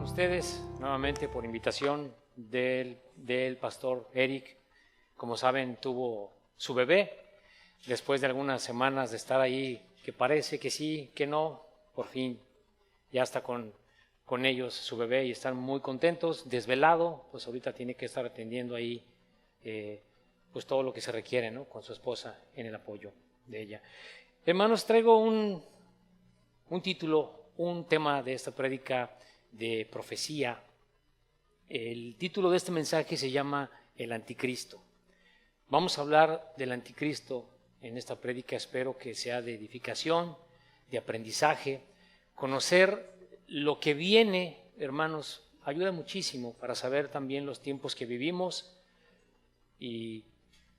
ustedes nuevamente por invitación del pastor Eric. Como saben, tuvo su bebé después de algunas semanas de estar ahí, que parece que sí, que no. Por fin ya está con ellos su bebé y están muy contentos. Desvelado, pues ahorita tiene que estar atendiendo ahí pues todo lo que se requiere, ¿no?, con su esposa, en el apoyo de ella. Hermanos, traigo un título, un tema de esta prédica de profecía. El título de este mensaje se llama El Anticristo. Vamos a hablar del Anticristo en esta prédica. Espero que sea de edificación, de aprendizaje. Conocer lo que viene, hermanos, ayuda muchísimo para saber también los tiempos que vivimos y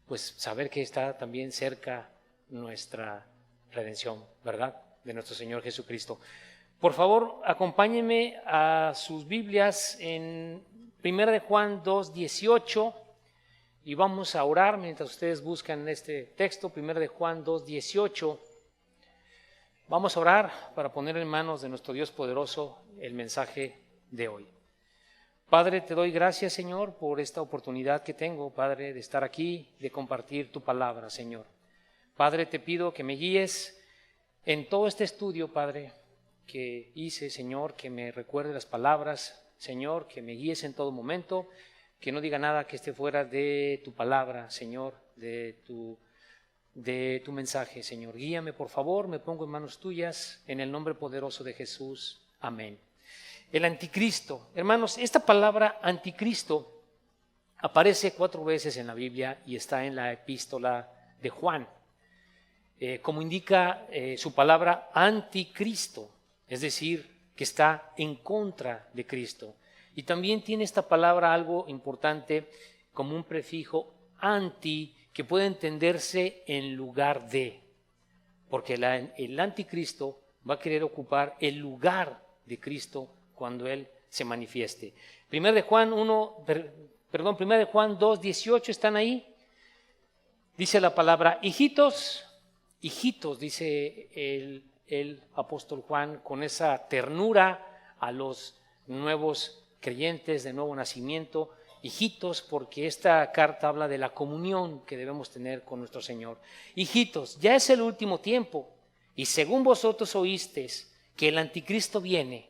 pues saber que está también cerca nuestra redención, ¿verdad?, de nuestro Señor Jesucristo. Por favor, acompáñenme a sus Biblias en 1 de Juan 2:18 y vamos a orar mientras ustedes buscan este texto. 1 de Juan 2:18. Vamos a orar para poner en manos de nuestro Dios poderoso el mensaje de hoy. Padre, te doy gracias, Señor, por esta oportunidad que tengo, Padre, de estar aquí, de compartir tu palabra, Señor. Padre, te pido que me guíes en todo este estudio, Padre, que hice, Señor, que me recuerde las palabras, Señor, que me guíes en todo momento, que no diga nada que esté fuera de tu palabra, Señor, de tu mensaje, Señor. Guíame, por favor, me pongo en manos tuyas, en el nombre poderoso de Jesús. Amén. El anticristo. Hermanos, esta palabra anticristo aparece 4 veces en la Biblia y está en la epístola de Juan. Como indica su palabra, anticristo, es decir, que está en contra de Cristo. Y también tiene esta palabra algo importante como un prefijo anti, que puede entenderse en lugar de, porque el anticristo va a querer ocupar el lugar de Cristo cuando Él se manifieste. 1 de Juan 2:18, ¿están ahí? Dice la palabra, hijitos, dice el apóstol Juan con esa ternura a los nuevos creyentes de nuevo nacimiento, hijitos, porque esta carta habla de la comunión que debemos tener con nuestro Señor. Hijitos, ya es el último tiempo, y según vosotros oísteis que el anticristo viene,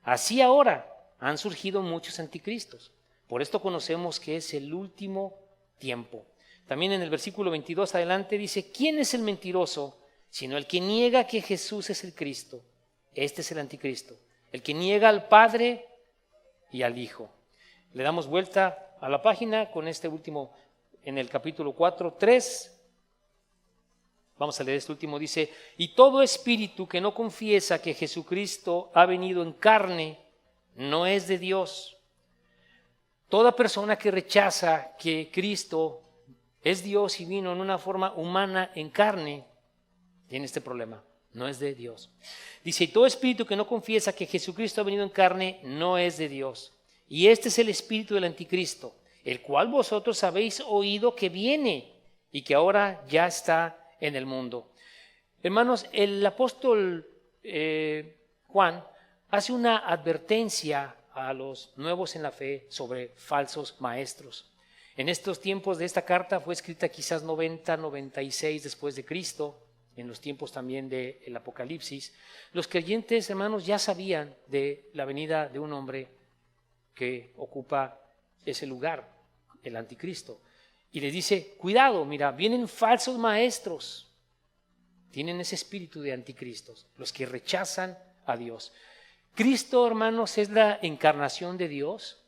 así ahora han surgido muchos anticristos. Por esto conocemos que es el último tiempo. También en el versículo 22 adelante dice, ¿quién es el mentiroso sino el que niega que Jesús es el Cristo? Este es el anticristo, el que niega al Padre y al Hijo. Le damos vuelta a la página con este último, en el capítulo 4:3. Vamos a leer este último. Dice, y todo espíritu que no confiesa que Jesucristo ha venido en carne no es de Dios. Toda persona que rechaza que Cristo es Dios y vino en una forma humana en carne, tiene este problema, no es de Dios. Dice, y todo espíritu que no confiesa que Jesucristo ha venido en carne no es de Dios. Y este es el espíritu del anticristo, el cual vosotros habéis oído que viene y que ahora ya está en el mundo. Hermanos, el apóstol Juan hace una advertencia a los nuevos en la fe sobre falsos maestros. En estos tiempos de esta carta fue escrita quizás 96 después de Cristo, en los tiempos también del Apocalipsis. Los creyentes, hermanos, ya sabían de la venida de un hombre que ocupa ese lugar, el anticristo. Y les dice, cuidado, mira, vienen falsos maestros. Tienen ese espíritu de anticristos, los que rechazan a Dios. Cristo, hermanos, es la encarnación de Dios,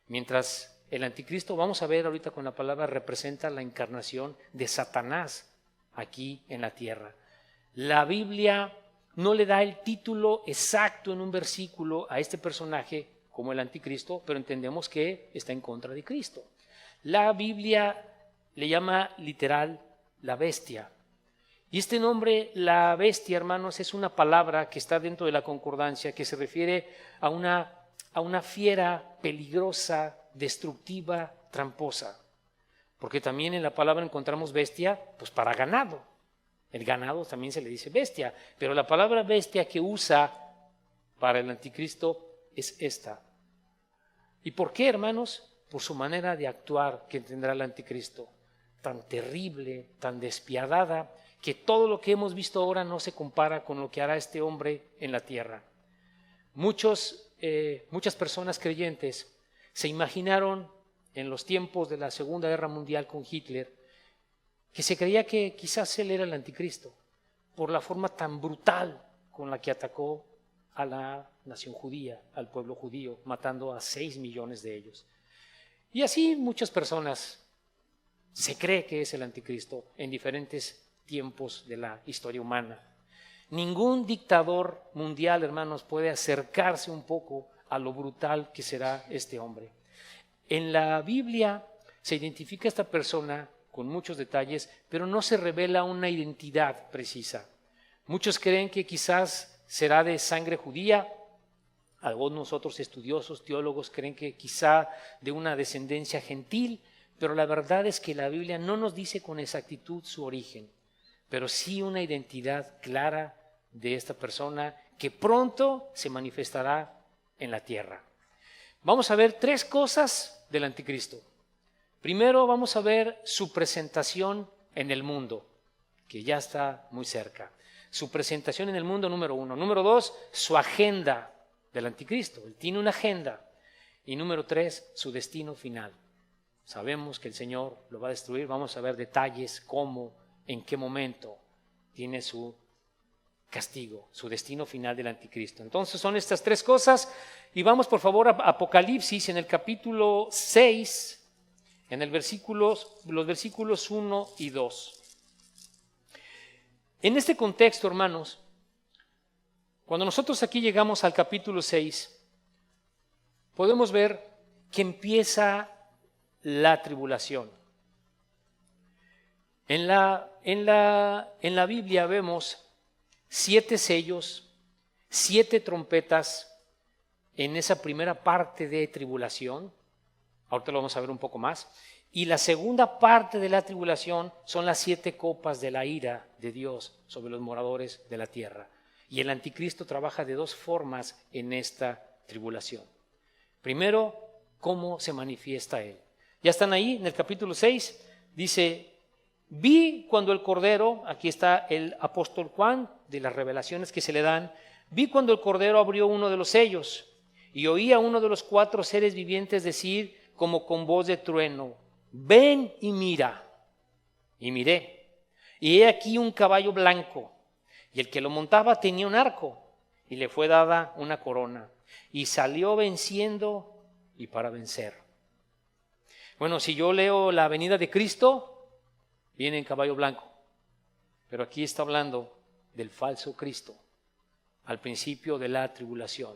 mientras el anticristo, vamos a ver ahorita con la palabra, representa la encarnación de Satanás aquí en la tierra. La Biblia no le da el título exacto en un versículo a este personaje como el anticristo, pero entendemos que está en contra de Cristo. La Biblia le llama literal la bestia. Y este nombre, la bestia, hermanos, es una palabra que está dentro de la concordancia, que se refiere a una fiera peligrosa, destructiva, tramposa. Porque también en la palabra encontramos bestia, pues para ganado. El ganado también se le dice bestia, pero la palabra bestia que usa para el anticristo es esta. ¿Y por qué, hermanos? Por su manera de actuar que tendrá el anticristo, tan terrible, tan despiadada, que todo lo que hemos visto ahora no se compara con lo que hará este hombre en la tierra. Muchas personas creyentes se imaginaron en los tiempos de la Segunda Guerra Mundial con Hitler que se creía que quizás él era el anticristo por la forma tan brutal con la que atacó a la nación judía, al pueblo judío, matando a 6 millones de ellos. Y así muchas personas se cree que es el anticristo en diferentes tiempos de la historia humana. Ningún dictador mundial, hermanos, puede acercarse un poco a lo brutal que será este hombre. En la Biblia se identifica a esta persona con muchos detalles, pero no se revela una identidad precisa. Muchos creen que quizás será de sangre judía. Algunos otros estudiosos, teólogos, creen que quizá de una descendencia gentil, pero la verdad es que la Biblia no nos dice con exactitud su origen, pero sí una identidad clara de esta persona que pronto se manifestará en la tierra. Vamos a ver 3 cosas del anticristo. Primero vamos a ver su presentación en el mundo, que ya está muy cerca. Su presentación en el mundo, número 1. Número 2, su agenda del anticristo. Él tiene una agenda. Y número 3, su destino final. Sabemos que el Señor lo va a destruir. Vamos a ver detalles, cómo, en qué momento tiene su castigo, su destino final del anticristo. Entonces son estas 3 cosas. Y vamos por favor a Apocalipsis en el capítulo 6, en los versículos 1 y 2. En este contexto, hermanos, cuando nosotros aquí llegamos al capítulo 6, podemos ver que empieza la tribulación. En la Biblia vemos 7 sellos, 7 trompetas en esa primera parte de tribulación. Ahorita lo vamos a ver un poco más. Y la segunda parte de la tribulación son las 7 copas de la ira de Dios sobre los moradores de la tierra. Y el anticristo trabaja de 2 formas en esta tribulación. Primero, cómo se manifiesta él. Ya están ahí en el capítulo 6, dice: vi cuando el Cordero, aquí está el apóstol Juan, de las revelaciones que se le dan, vi cuando el Cordero abrió uno de los sellos y oí a uno de los 4 seres vivientes decir como con voz de trueno: ven y mira. Y miré, y he aquí un caballo blanco, y el que lo montaba tenía un arco, y le fue dada una corona, y salió venciendo y para vencer. Bueno, si yo leo la venida de Cristo, viene en caballo blanco, pero aquí está hablando del falso Cristo, al principio de la tribulación.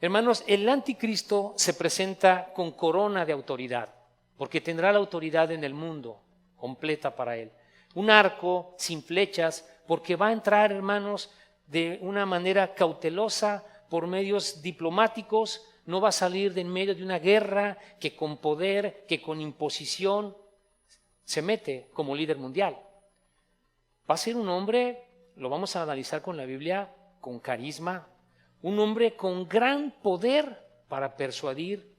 Hermanos, el anticristo se presenta con corona de autoridad, porque tendrá la autoridad en el mundo completa para él. Un arco sin flechas, porque va a entrar, hermanos, de una manera cautelosa, por medios diplomáticos. No va a salir de en medio de una guerra que con poder, que con imposición se mete como líder mundial. Va a ser un hombre, lo vamos a analizar con la Biblia, con carisma, un hombre con gran poder para persuadir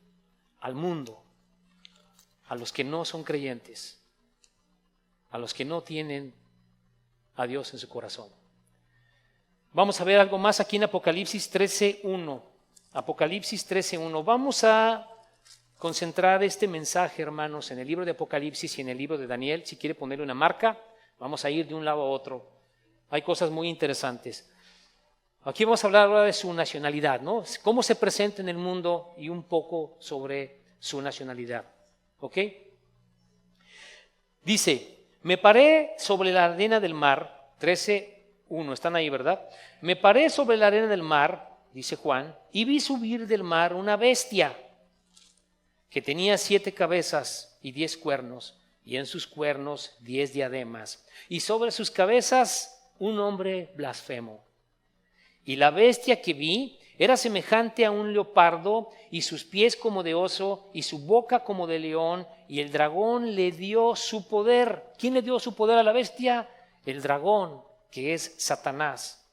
al mundo, a los que no son creyentes, a los que no tienen a Dios en su corazón. Vamos a ver algo más aquí en Apocalipsis 13:1. Apocalipsis 13:1. Vamos a concentrar este mensaje, hermanos, en el libro de Apocalipsis y en el libro de Daniel. Si quiere ponerle una marca, vamos a ir de un lado a otro. Hay cosas muy interesantes. Aquí vamos a hablar ahora de su nacionalidad, ¿no? Cómo se presenta en el mundo y un poco sobre su nacionalidad. ¿Ok? Dice: me paré sobre la arena del mar, 13:1, están ahí, ¿verdad? Me paré sobre la arena del mar, dice Juan, y vi subir del mar una bestia que tenía 7 cabezas y 10 cuernos, y en sus cuernos 10 diademas, y sobre sus cabezas un hombre blasfemo. Y la bestia que vi era semejante a un leopardo, y sus pies como de oso, y su boca como de león, y el dragón le dio su poder. ¿Quién le dio su poder a la bestia? El dragón, que es Satanás.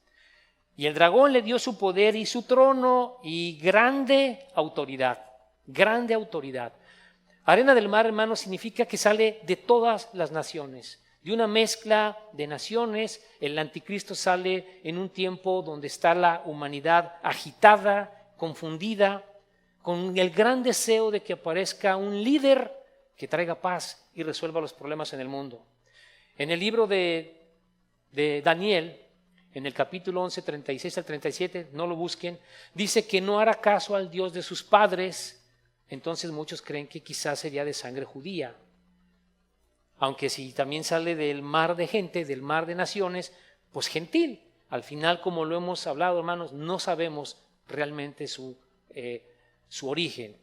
Y el dragón le dio su poder y su trono y grande autoridad, grande autoridad. Arena del mar, hermanos, significa que sale de todas las naciones, de una mezcla de naciones. El anticristo sale en un tiempo donde está la humanidad agitada, confundida, con el gran deseo de que aparezca un líder que traiga paz y resuelva los problemas en el mundo. En el libro de Daniel, en el capítulo 11, 36 al 37, no lo busquen, dice que no hará caso al Dios de sus padres. Entonces muchos creen que quizás sería de sangre judía. Aunque si también sale del mar de gente, del mar de naciones, pues gentil. Al final, como lo hemos hablado, hermanos, no sabemos realmente su origen.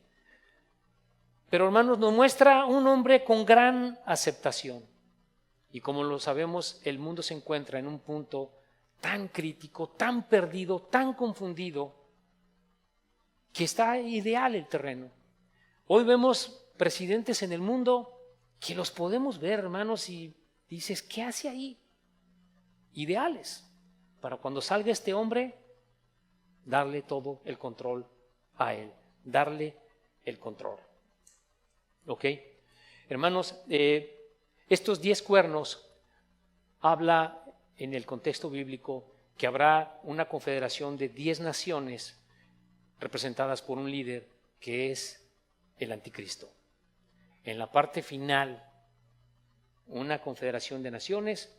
Pero, hermanos, nos muestra un hombre con gran aceptación. Y como lo sabemos, el mundo se encuentra en un punto tan crítico, tan perdido, tan confundido, que está ideal el terreno. Hoy vemos presidentes en el mundo que los podemos ver, hermanos, y dices, ¿qué hace ahí? Ideales para cuando salga este hombre, darle todo el control a él, darle el control. ¿Ok? Hermanos, estos 10 cuernos habla en el contexto bíblico que habrá una confederación de 10 naciones representadas por un líder que es el anticristo. En la parte final, una confederación de naciones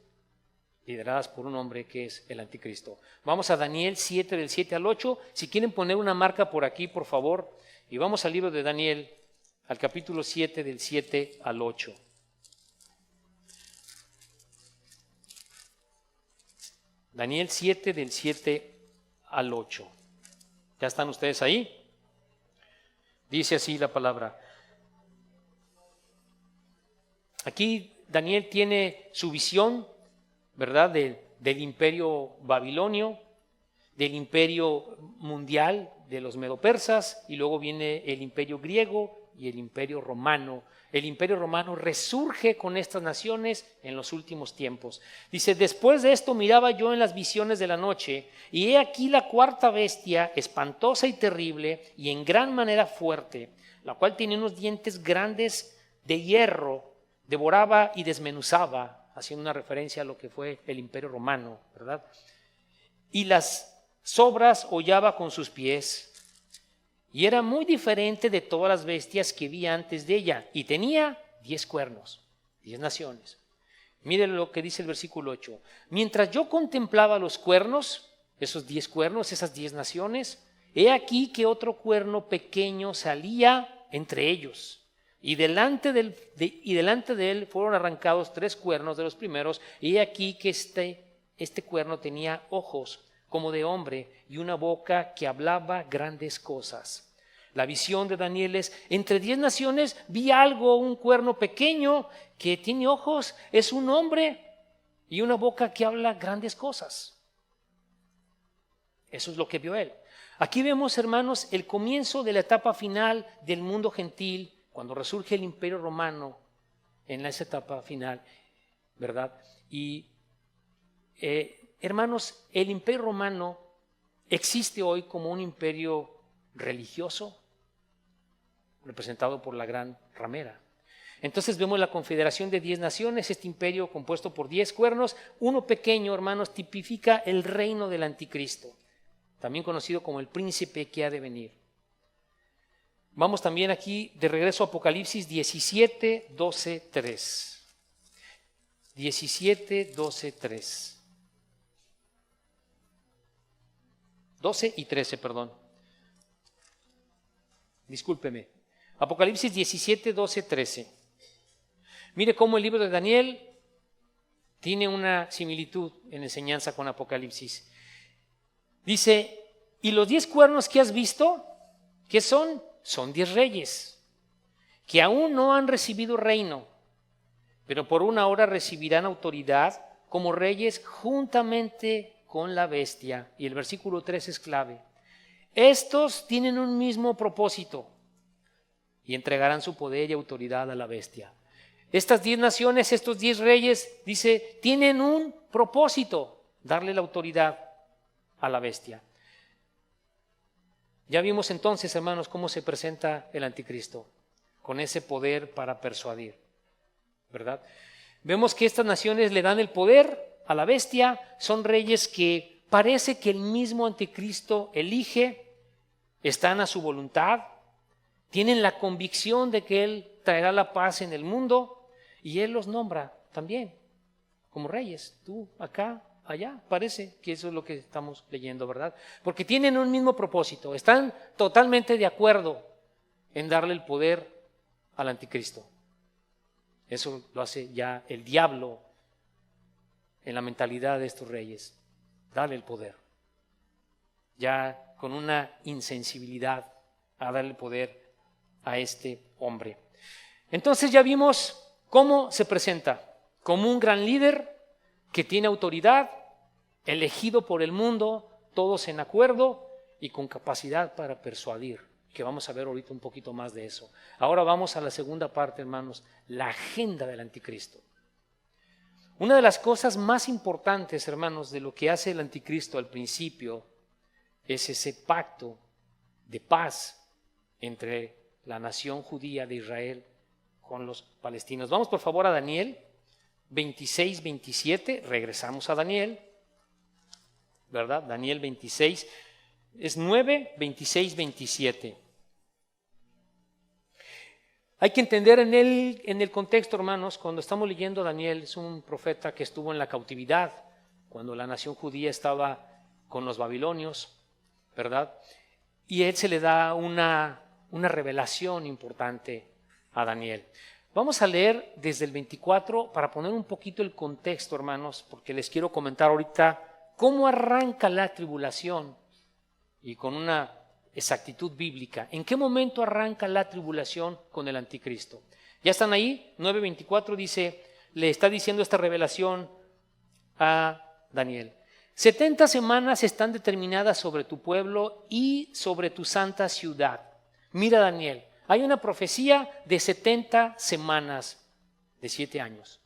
lideradas por un hombre que es el anticristo. Vamos a Daniel 7, del 7 al 8. Si quieren poner una marca por aquí, por favor, y vamos al libro de Daniel, al capítulo 7, del 7 al 8. Daniel 7, del 7 al 8. ¿Ya están ustedes ahí? Dice así la palabra. Aquí Daniel tiene su visión, ¿verdad?, del imperio babilonio, del imperio mundial de los medopersas, y luego viene el imperio griego y el imperio romano. El imperio romano resurge con estas naciones en los últimos tiempos. Dice, después de esto miraba yo en las visiones de la noche, y he aquí la cuarta bestia, espantosa y terrible, y en gran manera fuerte, la cual tenía unos dientes grandes de hierro, devoraba y desmenuzaba, haciendo una referencia a lo que fue el imperio romano, ¿verdad? Y las sobras hollaba con sus pies, y era muy diferente de todas las bestias que vi antes de ella, y tenía 10 cuernos, 10 naciones. Miren lo que dice el versículo 8. Mientras yo contemplaba los cuernos, esos 10 cuernos, esas 10 naciones, he aquí que otro cuerno pequeño salía entre ellos. Y delante de él fueron arrancados 3 cuernos de los primeros, y he aquí que este cuerno tenía ojos como de hombre y una boca que hablaba grandes cosas. La visión de Daniel es, entre 10 naciones vi algo, un cuerno pequeño que tiene ojos, es un hombre y una boca que habla grandes cosas. Eso es lo que vio él. Aquí vemos, hermanos, el comienzo de la etapa final del mundo gentil, cuando resurge el imperio romano en esa etapa final, ¿verdad? Y hermanos, el imperio romano existe hoy como un imperio religioso, representado por la gran ramera. Entonces vemos la confederación de 10 naciones, este imperio compuesto por 10 cuernos. Uno pequeño, hermanos, tipifica el reino del anticristo, también conocido como el príncipe que ha de venir. Vamos también aquí de regreso a Apocalipsis 17, 12, 3. 17, 12, 3. 12 y 13, perdón. Discúlpeme. Apocalipsis 17, 12, 13. Mire cómo el libro de Daniel tiene una similitud en enseñanza con Apocalipsis. Dice, ¿y los 10 cuernos que has visto? ¿Qué son? Son 10 reyes, que aún no han recibido reino, pero por una hora recibirán autoridad como reyes juntamente con la bestia. Y el versículo 3 es clave. Estos tienen un mismo propósito y entregarán su poder y autoridad a la bestia. Estas 10 naciones, estos 10 reyes, dice, tienen un propósito, darle la autoridad a la bestia. Ya vimos entonces, hermanos, cómo se presenta el anticristo, con ese poder para persuadir, ¿verdad? Vemos que estas naciones le dan el poder a la bestia, son reyes que parece que el mismo anticristo elige, están a su voluntad, tienen la convicción de que él traerá la paz en el mundo y él los nombra también como reyes, tú acá, allá, parece que eso es lo que estamos leyendo, ¿verdad? Porque tienen un mismo propósito, están totalmente de acuerdo en darle el poder al anticristo. Eso lo hace ya el diablo en la mentalidad de estos reyes, darle el poder, ya con una insensibilidad a darle el poder a este hombre. Entonces ya vimos cómo se presenta, como un gran líder que tiene autoridad, elegido por el mundo, todos en acuerdo y con capacidad para persuadir, que vamos a ver ahorita un poquito más de eso. Ahora vamos a la segunda parte, hermanos, la agenda del anticristo. Una de las cosas más importantes, hermanos, de lo que hace el anticristo al principio es ese pacto de paz entre la nación judía de Israel con los palestinos. Vamos por favor a Daniel 26, 27, regresamos a Daniel, ¿verdad? Daniel 26, es 9, 26, 27. Hay que entender en el contexto, hermanos, cuando estamos leyendo Daniel, es un profeta que estuvo en la cautividad, cuando la nación judía estaba con los babilonios, ¿verdad? Y a él se le da una revelación importante a Daniel. Vamos a leer desde el 24 para poner un poquito el contexto, hermanos, porque les quiero comentar ahorita cómo arranca la tribulación y con una exactitud bíblica. ¿En qué momento arranca la tribulación con el anticristo? ¿Ya están ahí? 9:24 dice, le está diciendo esta revelación a Daniel. 70 semanas están determinadas sobre tu pueblo y sobre tu santa ciudad. Mira, Daniel, hay una profecía de 70 semanas, de 7 años.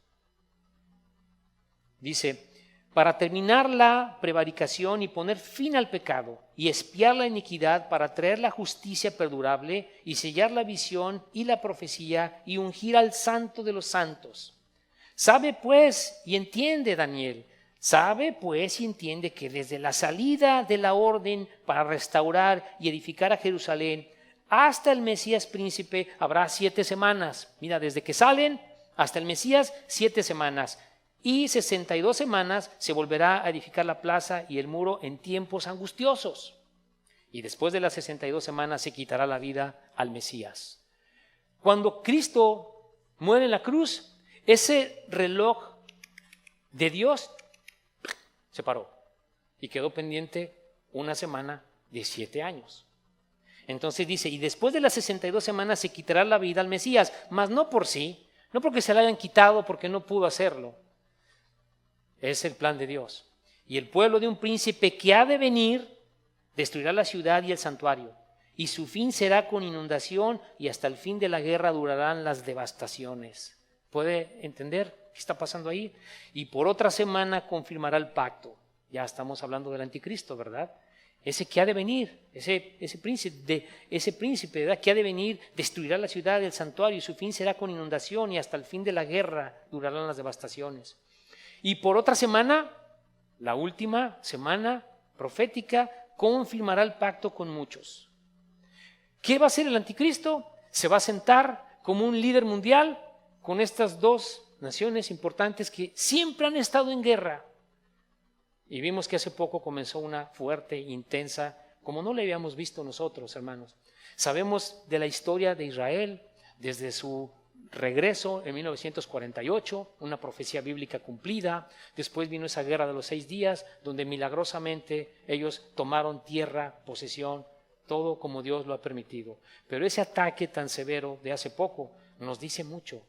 Dice, para terminar la prevaricación y poner fin al pecado y expiar la iniquidad, para traer la justicia perdurable y sellar la visión y la profecía y ungir al santo de los santos. Sabe pues y entiende, Daniel, sabe pues y entiende que desde la salida de la orden para restaurar y edificar a Jerusalén hasta el Mesías príncipe habrá 7 semanas. Mira, desde que salen hasta el Mesías, 7 semanas. Y 62 semanas se volverá a edificar la plaza y el muro en tiempos angustiosos. Y después de las 62 semanas se quitará la vida al Mesías. Cuando Cristo muere en la cruz, ese reloj de Dios se paró y quedó pendiente una semana de 7 años. Entonces dice, y después de las 62 semanas se quitará la vida al Mesías, mas no por sí, no porque se la hayan quitado, porque no pudo hacerlo. Es el plan de Dios. Y el pueblo de un príncipe que ha de venir destruirá la ciudad y el santuario, y su fin será con inundación, y hasta el fin de la guerra durarán las devastaciones. ¿Puede entender qué está pasando ahí? Y por otra semana confirmará el pacto. Ya estamos hablando del anticristo, ¿verdad? Ese que ha de venir, ese príncipe, ¿verdad? Que ha de venir, destruirá la ciudad y el santuario, y su fin será con inundación, y hasta el fin de la guerra durarán las devastaciones. Y por otra semana, la última semana profética, confirmará el pacto con muchos. ¿Qué va a hacer el anticristo? Se va a sentar como un líder mundial con estas dos naciones importantes que siempre han estado en guerra. Y vimos que hace poco comenzó una fuerte, intensa, como no la habíamos visto nosotros, hermanos. Sabemos de la historia de Israel desde su regreso en 1948, una profecía bíblica cumplida. Después vino esa guerra de los 6 días, donde milagrosamente ellos tomaron tierra, posesión, todo como Dios lo ha permitido. Pero ese ataque tan severo de hace poco nos dice mucho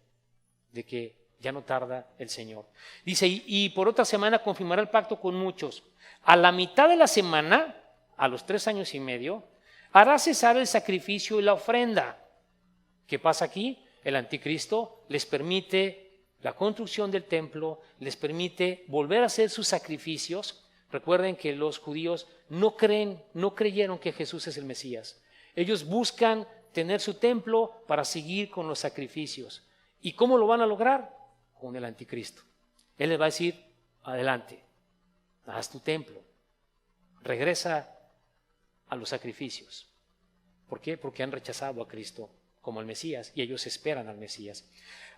de que ya no tarda el Señor. Dice, y por otra semana confirmará el pacto con muchos. A la mitad de la semana, a los 3 años y medio, hará cesar el sacrificio y la ofrenda. ¿Qué pasa aquí? El anticristo les permite la construcción del templo, les permite volver a hacer sus sacrificios Recuerden que los judíos no creyeron que Jesús es el Mesías. Ellos buscan tener su templo para seguir con los sacrificios. ¿Y cómo lo van a lograr? Con el anticristo. Él les va a decir, adelante, haz tu templo, regresa a los sacrificios. ¿Por qué? Porque han rechazado a Cristo como el Mesías y ellos esperan al Mesías.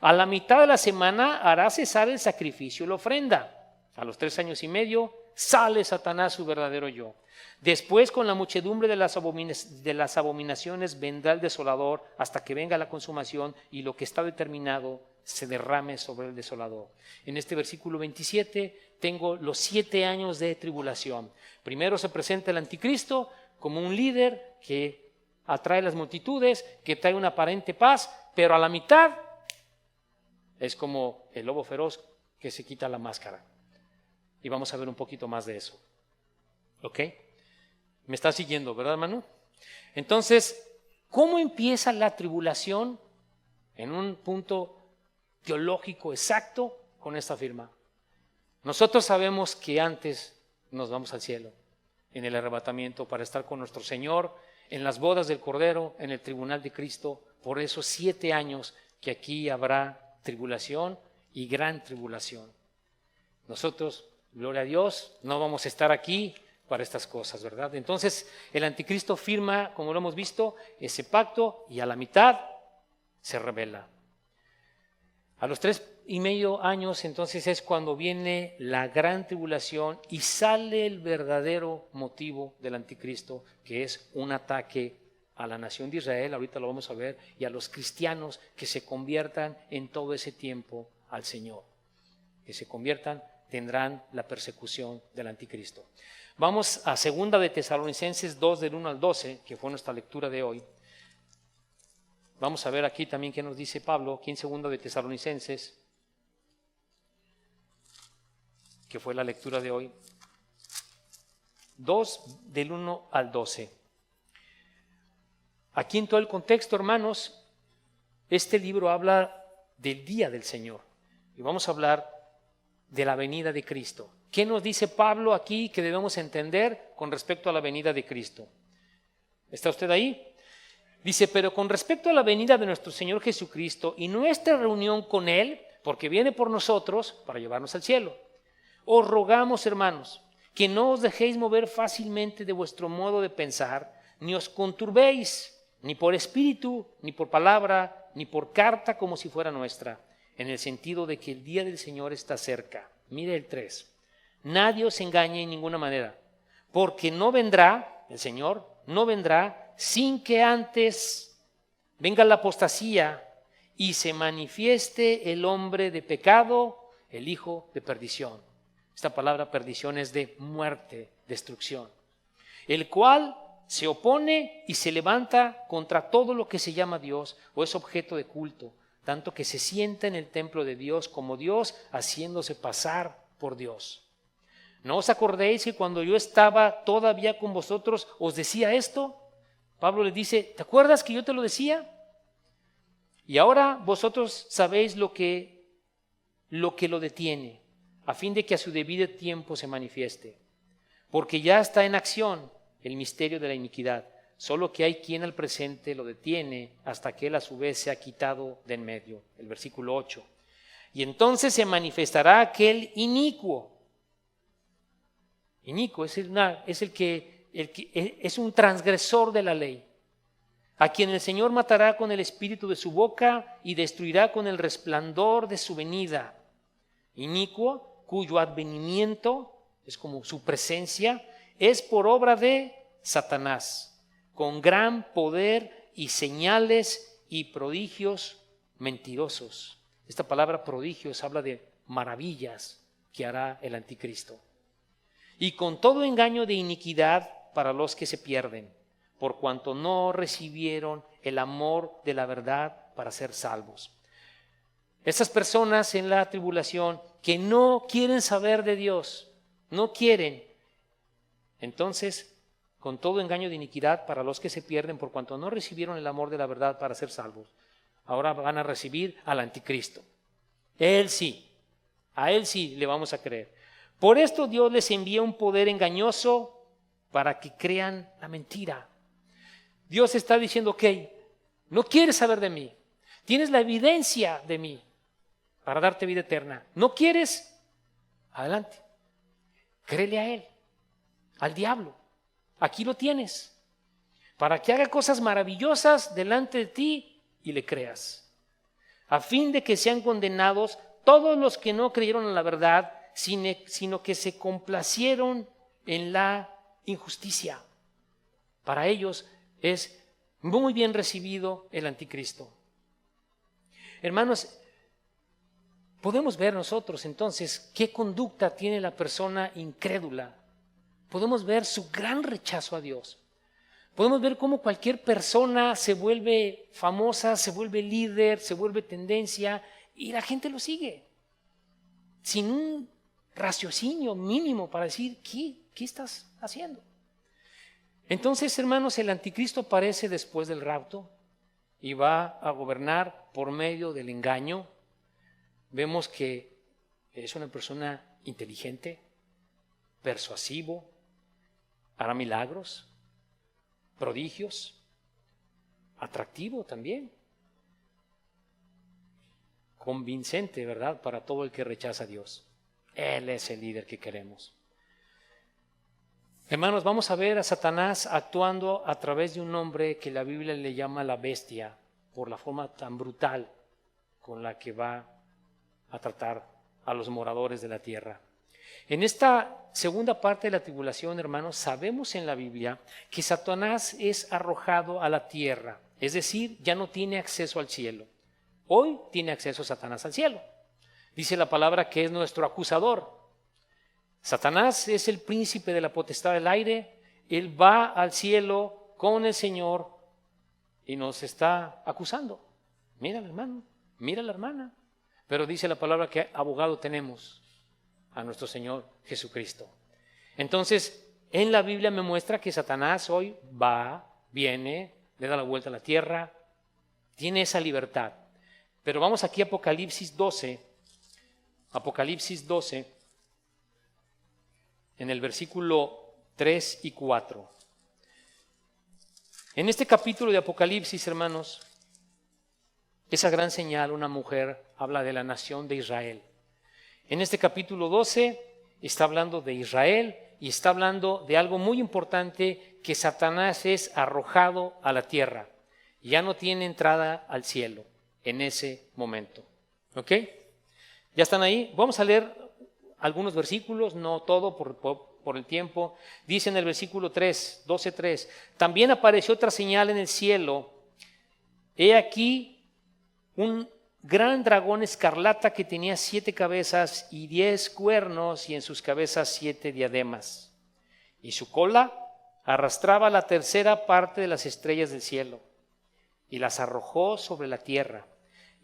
A la mitad de la semana hará cesar el sacrificio y la ofrenda. A los 3 años y medio sale Satanás, su verdadero yo. Después, con la muchedumbre de las abominaciones, vendrá el desolador hasta que venga la consumación y lo que está determinado se derrame sobre el desolador. En este versículo 27 tengo los 7 años de tribulación. Primero se presenta el anticristo como un líder que atrae las multitudes, que trae una aparente paz, pero a la mitad es como el lobo feroz que se quita la máscara. Y vamos a ver un poquito más de eso. ¿Ok? ¿Me está siguiendo, verdad, hermano? Entonces, ¿cómo empieza la tribulación? En un punto teológico exacto con esta firma. Nosotros sabemos que antes nos vamos al cielo, en el arrebatamiento, para estar con nuestro Señor, en las bodas del Cordero, en el tribunal de Cristo, por esos 7 años que aquí habrá tribulación y gran tribulación. Nosotros, gloria a Dios, no vamos a estar aquí para estas cosas, ¿verdad? Entonces el anticristo firma, como lo hemos visto, ese pacto y a la mitad se revela. A los 3,5 años entonces es cuando viene la gran tribulación y sale el verdadero motivo del anticristo, que es un ataque a la nación de Israel, ahorita lo vamos a ver, y a los cristianos que se conviertan en todo ese tiempo al Señor, que se conviertan, tendrán la persecución del anticristo. Vamos a 2 de Tesalonicenses 2 del 1 al 12, que fue nuestra lectura de hoy. Vamos a ver aquí también qué nos dice Pablo, aquí en 2 de Tesalonicenses, que fue la lectura de hoy. 2 del 1 al 12. Aquí en todo el contexto, hermanos, este libro habla del día del Señor. Y vamos a hablar de la venida de Cristo. ¿Qué nos dice Pablo aquí que debemos entender con respecto a la venida de Cristo? ¿Está usted ahí? Dice, pero con respecto a la venida de nuestro Señor Jesucristo y nuestra reunión con Él, porque viene por nosotros para llevarnos al cielo, os rogamos, hermanos, que no os dejéis mover fácilmente de vuestro modo de pensar, ni os conturbéis, ni por espíritu, ni por palabra, ni por carta como si fuera nuestra, en el sentido de que el día del Señor está cerca. Mire el 3. Nadie os engañe en ninguna manera, porque no vendrá, el Señor no vendrá sin que antes venga la apostasía y se manifieste el hombre de pecado, el hijo de perdición. Esta palabra perdición es de muerte, destrucción. El cual se opone y se levanta contra todo lo que se llama Dios o es objeto de culto, tanto que se sienta en el templo de Dios como Dios, haciéndose pasar por Dios. ¿No os acordéis que cuando yo estaba todavía con vosotros os decía esto? Pablo le dice, ¿te acuerdas que yo te lo decía? Y ahora vosotros sabéis lo que lo detiene, a fin de que a su debido tiempo se manifieste. Porque ya está en acción el misterio de la iniquidad, solo que hay quien al presente lo detiene hasta que él a su vez se ha quitado de en medio. El versículo 8. Y entonces se manifestará aquel inicuo. Inicuo es el que es un transgresor de la ley, a quien el Señor matará con el espíritu de su boca y destruirá con el resplandor de su venida. Inicuo, cuyo advenimiento es como su presencia, es por obra de Satanás, con gran poder y señales y prodigios mentirosos. Esta palabra prodigios habla de maravillas que hará el anticristo. Y con todo engaño de iniquidad para los que se pierden, por cuanto no recibieron el amor de la verdad para ser salvos. Estas personas en la tribulación que no quieren saber de Dios, no quieren, entonces, con todo engaño de iniquidad para los que se pierden, por cuanto no recibieron el amor de la verdad para ser salvos, ahora van a recibir al anticristo. Él sí, a él sí le vamos a creer. Por esto Dios les envía un poder engañoso para que crean la mentira. Dios está diciendo, ok, no quieres saber de mí, tienes la evidencia de mí para darte vida eterna. ¿No quieres? Adelante, créele a Él, al diablo. Aquí lo tienes, para que haga cosas maravillosas delante de ti y le creas, a fin de que sean condenados todos los que no creyeron en la verdad, sino que se complacieron en la injusticia. Para ellos es muy bien recibido el anticristo. Hermanos, podemos ver nosotros entonces qué conducta tiene la persona incrédula. Podemos ver su gran rechazo a Dios. Podemos ver cómo cualquier persona se vuelve famosa, se vuelve líder, se vuelve tendencia y la gente lo sigue sin un raciocinio mínimo para decir, ¿qué estás haciendo? Entonces, hermanos, el anticristo aparece después del rapto y va a gobernar por medio del engaño. Vemos que es una persona inteligente, persuasivo, hará milagros, prodigios, atractivo también, convincente, ¿verdad? Para todo el que rechaza a Dios. Él es el líder que queremos. Hermanos, vamos a ver a Satanás actuando a través de un hombre que la Biblia le llama la bestia, por la forma tan brutal con la que va a tratar a los moradores de la tierra. En esta segunda parte de la tribulación, hermanos, sabemos en la Biblia que Satanás es arrojado a la tierra, es decir, ya no tiene acceso al cielo. Hoy tiene acceso Satanás al cielo. Dice la palabra que es nuestro acusador. Satanás es el príncipe de la potestad del aire. Él va al cielo con el Señor y nos está acusando. Mira el hermano, mira la hermana. Pero dice la palabra que abogado tenemos a nuestro Señor Jesucristo. Entonces, en la Biblia me muestra que Satanás hoy va, viene, le da la vuelta a la tierra, tiene esa libertad. Pero vamos aquí a Apocalipsis 12, en el versículo 3 y 4. En este capítulo de Apocalipsis, hermanos, esa gran señal, una mujer, habla de la nación de Israel. En este capítulo 12 está hablando de Israel y está hablando de algo muy importante, que Satanás es arrojado a la tierra. Ya no tiene entrada al cielo en ese momento. ¿Ok? ¿Ya están ahí? Vamos a leer algunos versículos, no todo por el tiempo. Dice en el versículo 3, 12:3, también apareció otra señal en el cielo. He aquí un gran dragón escarlata que tenía 7 cabezas y 10 cuernos, y en sus cabezas 7 diademas. Y su cola arrastraba la tercera parte de las estrellas del cielo y las arrojó sobre la tierra.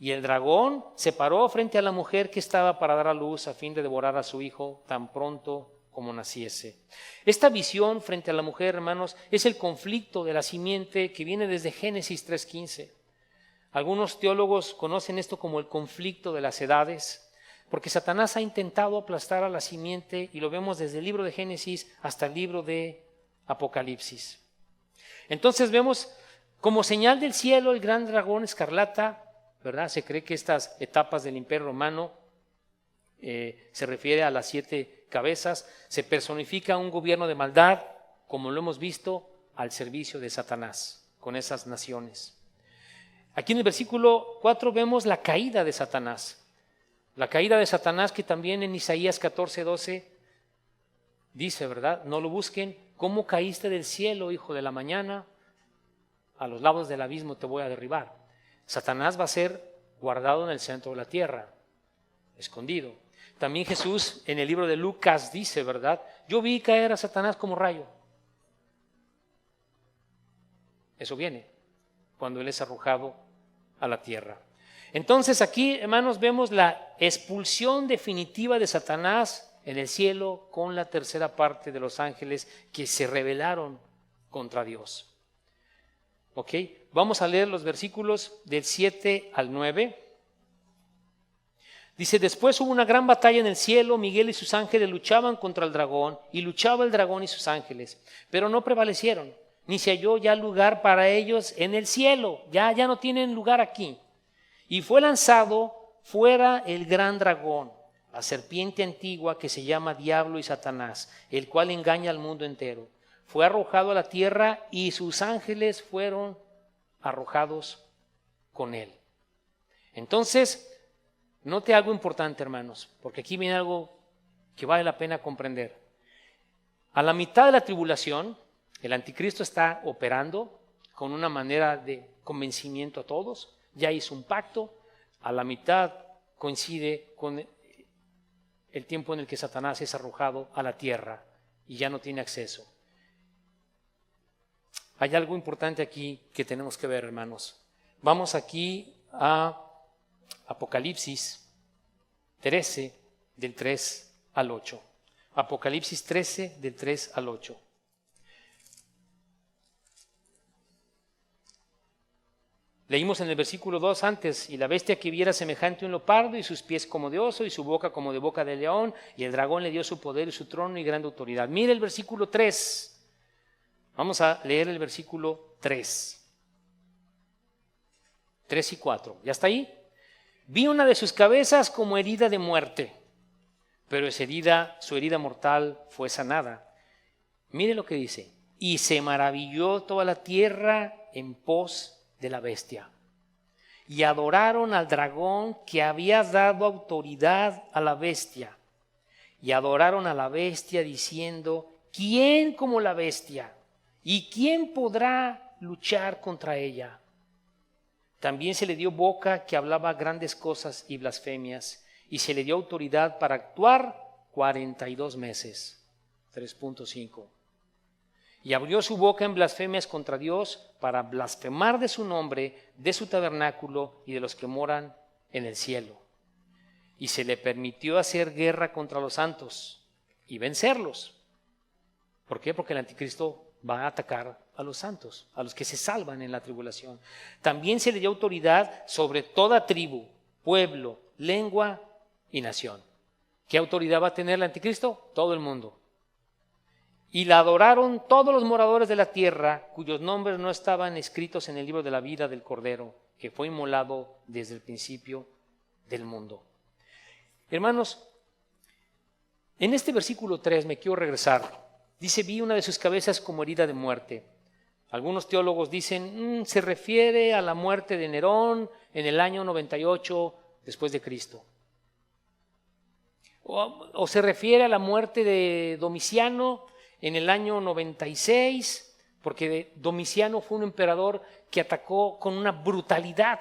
Y el dragón se paró frente a la mujer que estaba para dar a luz, a fin de devorar a su hijo tan pronto como naciese. Esta visión frente a la mujer, hermanos, es el conflicto de la simiente que viene desde Génesis 3:15. Algunos teólogos conocen esto como el conflicto de las edades, porque Satanás ha intentado aplastar a la simiente, y lo vemos desde el libro de Génesis hasta el libro de Apocalipsis. Entonces vemos como señal del cielo el gran dragón escarlata, ¿verdad? Se cree que estas etapas del Imperio Romano se refiere a las 7 cabezas. Se personifica un gobierno de maldad, como lo hemos visto, al servicio de Satanás con esas naciones. Aquí en el versículo 4 vemos la caída de Satanás. La caída de Satanás, que también en Isaías 14:12 dice, ¿verdad? No lo busquen. ¿Cómo caíste del cielo, hijo de la mañana? A los lados del abismo te voy a derribar. Satanás va a ser guardado en el centro de la tierra, escondido. También Jesús en el libro de Lucas dice, ¿verdad? Yo vi caer a Satanás como rayo. Eso viene cuando él es arrojado a la tierra. Entonces aquí, hermanos, vemos la expulsión definitiva de Satanás en el cielo con la tercera parte de los ángeles que se rebelaron contra Dios. ¿Ok? Vamos a leer los versículos del 7 al 9. Dice, después hubo una gran batalla en el cielo, Miguel y sus ángeles luchaban contra el dragón, y luchaba el dragón y sus ángeles, pero no prevalecieron, ni se halló ya lugar para ellos en el cielo, ya no tienen lugar aquí. Y fue lanzado fuera el gran dragón, la serpiente antigua que se llama Diablo y Satanás, el cual engaña al mundo entero. Fue arrojado a la tierra y sus ángeles fueron arrojados con él. Entonces, note algo importante, hermanos, porque aquí viene algo que vale la pena comprender. A la mitad de la tribulación, el anticristo está operando con una manera de convencimiento a todos, ya hizo un pacto, a la mitad coincide con el tiempo en el que Satanás es arrojado a la tierra y ya no tiene acceso. Hay algo importante aquí que tenemos que ver, hermanos. Vamos aquí a Apocalipsis 13, del 3 al 8. Apocalipsis 13, del 3 al 8. Leímos en el versículo 2 antes, y la bestia que viera semejante a un leopardo, y sus pies como de oso, y su boca como de boca de león, y el dragón le dio su poder y su trono y grande autoridad. Mire el versículo 3. Vamos a leer el versículo 3. 3 y 4. ¿Ya está ahí? Vi una de sus cabezas como herida de muerte, pero su herida mortal fue sanada. Mire lo que dice. Y se maravilló toda la tierra en pos de la bestia. Y adoraron al dragón que había dado autoridad a la bestia. Y adoraron a la bestia diciendo, ¿quién como la bestia? ¿Y quién podrá luchar contra ella? También se le dio boca que hablaba grandes cosas y blasfemias, y se le dio autoridad para actuar 42 meses. 3.5. Y abrió su boca en blasfemias contra Dios para blasfemar de su nombre, de su tabernáculo y de los que moran en el cielo. Y se le permitió hacer guerra contra los santos y vencerlos. ¿Por qué? Porque el anticristo va a atacar a los santos, a los que se salvan en la tribulación. También se le dio autoridad sobre toda tribu, pueblo, lengua y nación. ¿Qué autoridad va a tener el anticristo? Todo el mundo. Y la adoraron todos los moradores de la tierra, cuyos nombres no estaban escritos en el libro de la vida del Cordero, que fue inmolado desde el principio del mundo. Hermanos, en este versículo 3 me quiero regresar. Dice, vi una de sus cabezas como herida de muerte. Algunos teólogos dicen, se refiere a la muerte de Nerón en el año 98 después de Cristo. O se refiere a la muerte de Domiciano en el año 96, porque Domiciano fue un emperador que atacó con una brutalidad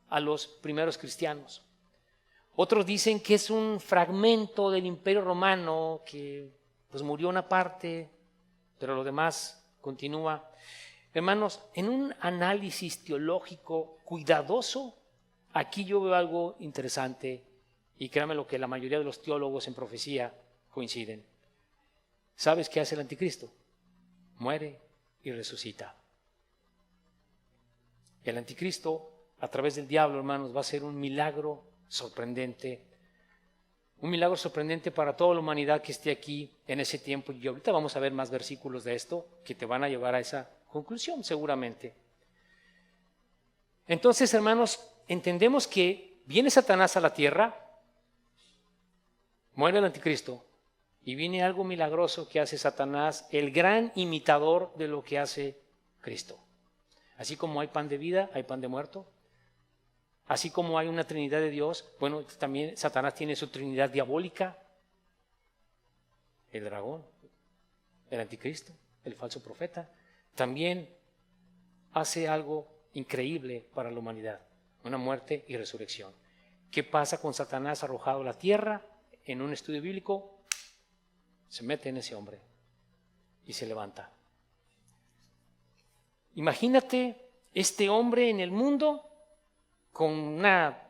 a los primeros cristianos. Otros dicen que es un fragmento del Imperio Romano que pues murió una parte, pero lo demás continúa. Hermanos, en un análisis teológico cuidadoso, aquí yo veo algo interesante, y créanme lo que la mayoría de los teólogos en profecía coinciden. ¿Sabes qué hace el anticristo? Muere y resucita. El anticristo, a través del diablo, hermanos, va a ser un milagro sorprendente. Un milagro sorprendente para toda la humanidad que esté aquí en ese tiempo. Y ahorita vamos a ver más versículos de esto que te van a llevar a esa conclusión seguramente. Entonces, hermanos, entendemos que viene Satanás a la tierra, muere el anticristo y viene algo milagroso que hace Satanás, el gran imitador de lo que hace Cristo. Así como hay pan de vida, hay pan de muerto. Así como hay una Trinidad de Dios, bueno, también Satanás tiene su Trinidad diabólica. El dragón, el anticristo, el falso profeta, también hace algo increíble para la humanidad, una muerte y resurrección. ¿Qué pasa con Satanás arrojado a la tierra? En un estudio bíblico, se mete en ese hombre y se levanta. Imagínate este hombre en el mundo con una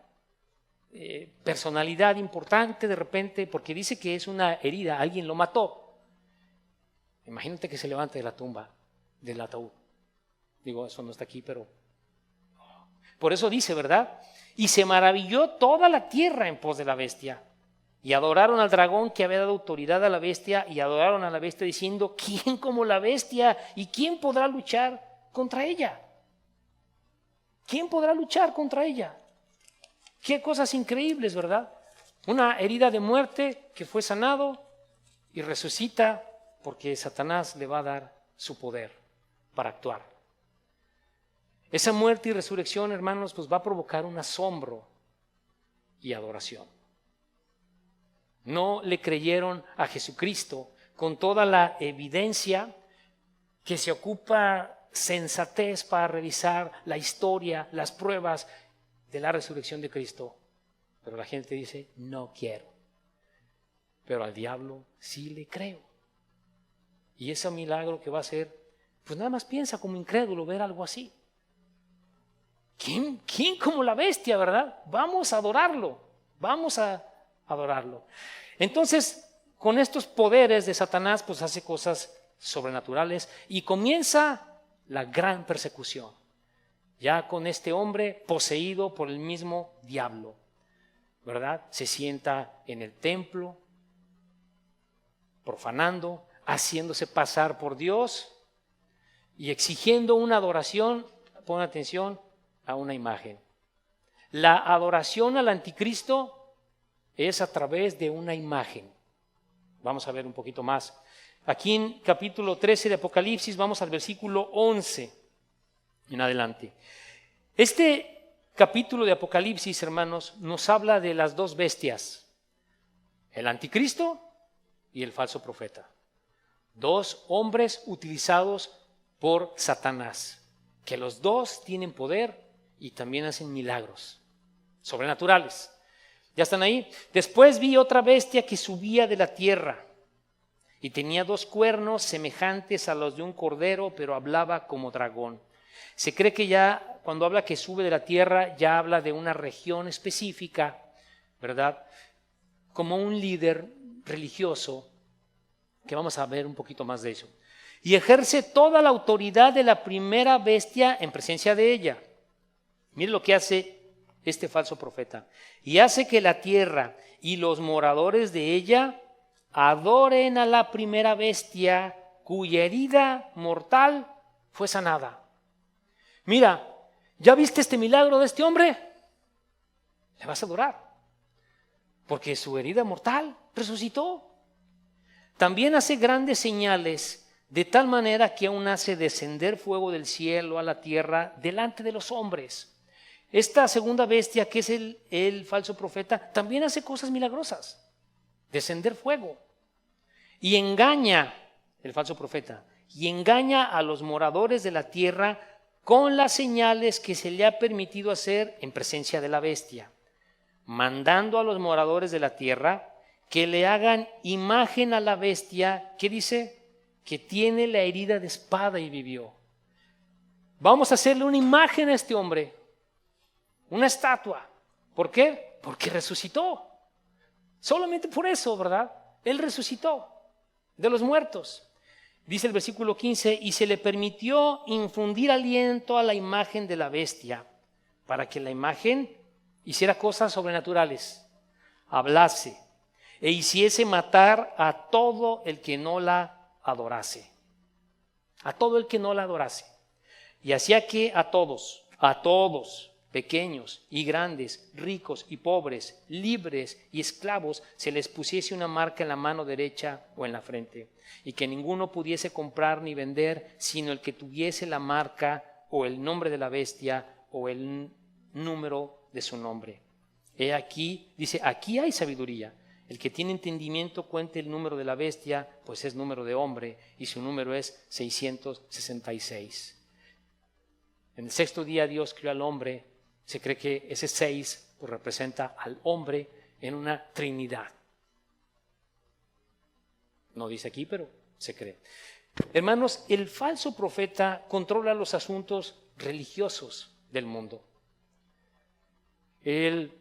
personalidad importante de repente, porque dice que es una herida, alguien lo mató. Imagínate que se levante de la tumba, del ataúd. Digo, eso no está aquí, pero Por eso dice, ¿verdad? Y se maravilló toda la tierra en pos de la bestia. Y adoraron al dragón que había dado autoridad a la bestia, y adoraron a la bestia diciendo, ¿quién como la bestia? ¿Y quién podrá luchar contra ella? ¿Quién podrá luchar contra ella? Qué cosas increíbles, ¿verdad? Una herida de muerte que fue sanado y resucita porque Satanás le va a dar su poder para actuar. Esa muerte y resurrección, hermanos, pues va a provocar un asombro y adoración. No le creyeron a Jesucristo con toda la evidencia que se ocupa sensatez para revisar la historia, las pruebas de la resurrección de Cristo. Pero la gente dice, no quiero. Pero al diablo sí le creo. Y ese milagro que va a ser, pues nada más piensa como incrédulo ver algo así. ¿Quién como la bestia, verdad? Vamos a adorarlo, vamos a adorarlo. Entonces, con estos poderes de Satanás, pues hace cosas sobrenaturales y comienza la gran persecución. Ya con este hombre poseído por el mismo diablo, ¿verdad? Se sienta en el templo, profanando, haciéndose pasar por Dios y exigiendo una adoración, pon atención, a una imagen. La adoración al anticristo es a través de una imagen. Vamos a ver un poquito más. Aquí en capítulo 13 de Apocalipsis, vamos al versículo 11 en adelante. Este capítulo de Apocalipsis, hermanos, nos habla de las dos bestias, el anticristo y el falso profeta. Dos hombres utilizados por Satanás, que los dos tienen poder y también hacen milagros sobrenaturales. ¿Ya están ahí? Después vi otra bestia que subía de la tierra y tenía dos cuernos semejantes a los de un cordero, pero hablaba como dragón. Se cree que ya cuando habla que sube de la tierra, ya habla de una región específica, ¿verdad? Como un líder religioso, que vamos a ver un poquito más de eso. Y ejerce toda la autoridad de la primera bestia en presencia de ella. Mire lo que hace este falso profeta. Y hace que la tierra y los moradores de ella adoren a la primera bestia cuya herida mortal fue sanada. Mira, ¿ya viste este milagro de este hombre? Le vas a adorar, porque su herida mortal resucitó. También hace grandes señales, de tal manera que aún hace descender fuego del cielo a la tierra delante de los hombres. Esta segunda bestia, que es el falso profeta, también hace cosas milagrosas. Descender fuego. Y engaña, el falso profeta, y engaña a los moradores de la tierra con las señales que se le ha permitido hacer en presencia de la bestia, mandando a los moradores de la tierra que le hagan imagen a la bestia, que dice que tiene la herida de espada y vivió. Vamos a hacerle una imagen a este hombre, una estatua. ¿Por qué? Porque resucitó. Solamente por eso, ¿verdad? Él resucitó de los muertos. Dice el versículo 15, y se le permitió infundir aliento a la imagen de la bestia, para que la imagen hiciera cosas sobrenaturales, hablase e hiciese matar a todo el que no la adorase. A todo el que no la adorase. Y hacía que a todos, pequeños y grandes, ricos y pobres, libres y esclavos, se les pusiese una marca en la mano derecha o en la frente, y que ninguno pudiese comprar ni vender, sino el que tuviese la marca o el nombre de la bestia o el número de su nombre. He aquí, dice, aquí hay sabiduría. El que tiene entendimiento cuente el número de la bestia, pues es número de hombre, y su número es 666. En el sexto día Dios creó al hombre. Se cree que ese 6 pues, representa al hombre en una trinidad. No dice aquí, pero se cree. Hermanos, el falso profeta controla los asuntos religiosos del mundo. Él,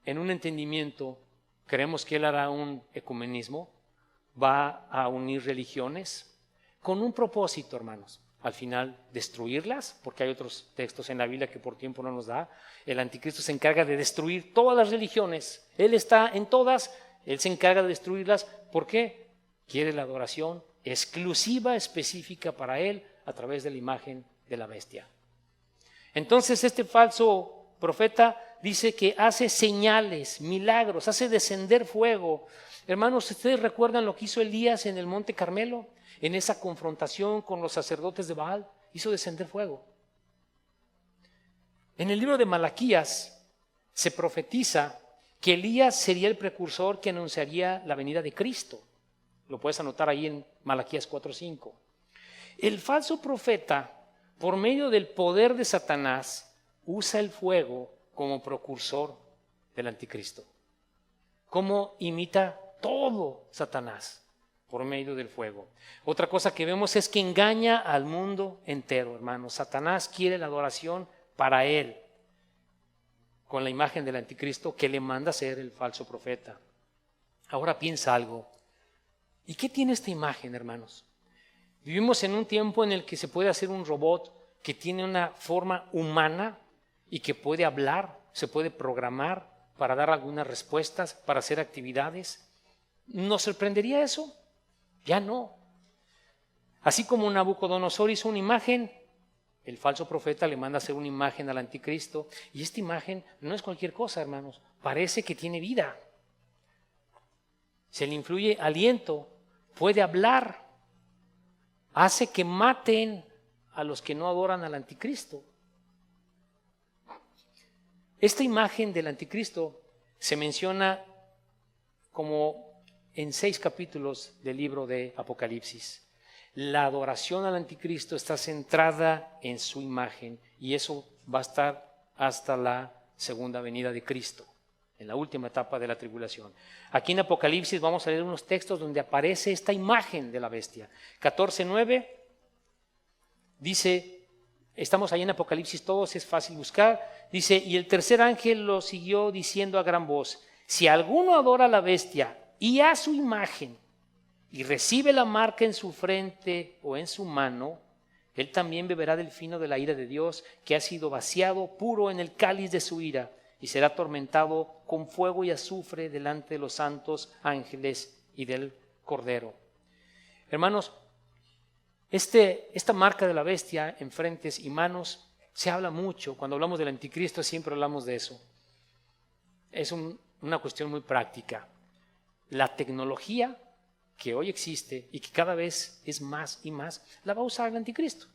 en un entendimiento, creemos que él hará un ecumenismo, va a unir religiones con un propósito, hermanos. al final destruirlas, porque hay otros textos en la Biblia que por tiempo no nos da. El anticristo se encarga de destruir todas las religiones. Él está en todas, él se encarga de destruirlas. ¿Por qué? Quiere la adoración exclusiva, específica para él, a través de la imagen de la bestia. Entonces este falso profeta dice que hace señales, milagros, hace descender fuego. Hermanos, ¿ustedes recuerdan lo que hizo Elías en el Monte Carmelo? En esa confrontación con los sacerdotes de Baal, hizo descender fuego. En el libro de Malaquías se profetiza que Elías sería el precursor que anunciaría la venida de Cristo. Lo puedes anotar ahí en Malaquías 4:5. El falso profeta, por medio del poder de Satanás, usa el fuego como precursor del anticristo. ¿Cómo imita todo Satanás? Por medio del fuego. Otra cosa que vemos es que engaña al mundo entero, hermanos. Satanás quiere la adoración para él, con la imagen del anticristo que le manda ser el falso profeta. Ahora piensa algo. ¿Y qué tiene esta imagen, hermanos? Vivimos en un tiempo en el que se puede hacer un robot que tiene una forma humana y que puede hablar, se puede programar para dar algunas respuestas, para hacer actividades. ¿Nos sorprendería eso? Ya no. Así como Nabucodonosor hizo una imagen, el falso profeta le manda hacer una imagen al anticristo, y esta imagen no es cualquier cosa, hermanos, parece que tiene vida. Se le influye aliento, puede hablar, hace que maten a los que no adoran al anticristo. Esta imagen del anticristo se menciona como en 6 capítulos del libro de Apocalipsis. La adoración al anticristo está centrada en su imagen, y eso va a estar hasta la segunda venida de Cristo, en la última etapa de la tribulación. Aquí en Apocalipsis vamos a leer unos textos donde aparece esta imagen de la bestia. 14:9 dice, estamos ahí en Apocalipsis todos, es fácil buscar, dice, y el tercer ángel lo siguió diciendo a gran voz, si alguno adora a la bestia y a su imagen y recibe la marca en su frente o en su mano, él también beberá del vino de la ira de Dios, que ha sido vaciado puro en el cáliz de su ira, y será atormentado con fuego y azufre delante de los santos ángeles y del Cordero. Hermanos, esta marca de la bestia en frentes y manos se habla mucho. Cuando hablamos del anticristo siempre hablamos de eso. Es una cuestión muy práctica. La tecnología que hoy existe y que cada vez es más y más, la va a usar el anticristo.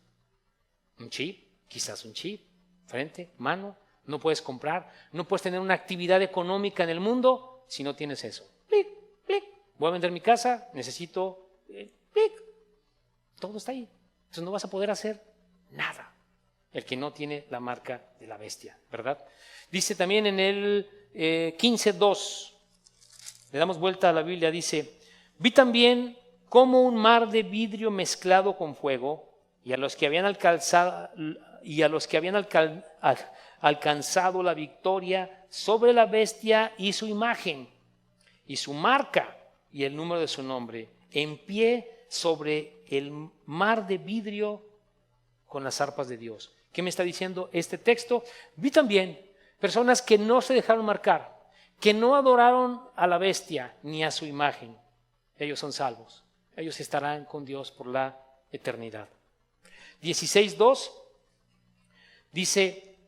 Un chip, quizás un chip, frente, mano, no puedes comprar, no puedes tener una actividad económica en el mundo si no tienes eso. Clic, clic, voy a vender mi casa, necesito, clic, todo está ahí. Entonces no vas a poder hacer nada, el que no tiene la marca de la bestia, ¿verdad? Dice también en el 15:2, le damos vuelta a la Biblia, dice, vi también como un mar de vidrio mezclado con fuego, y a los que habían alcanzado la victoria sobre la bestia y su imagen, y su marca y el número de su nombre, en pie sobre el mar de vidrio con las arpas de Dios. ¿Qué me está diciendo este texto? Vi también personas que no se dejaron marcar, que no adoraron a la bestia ni a su imagen. Ellos son salvos. Ellos estarán con Dios por la eternidad. 16:2 dice,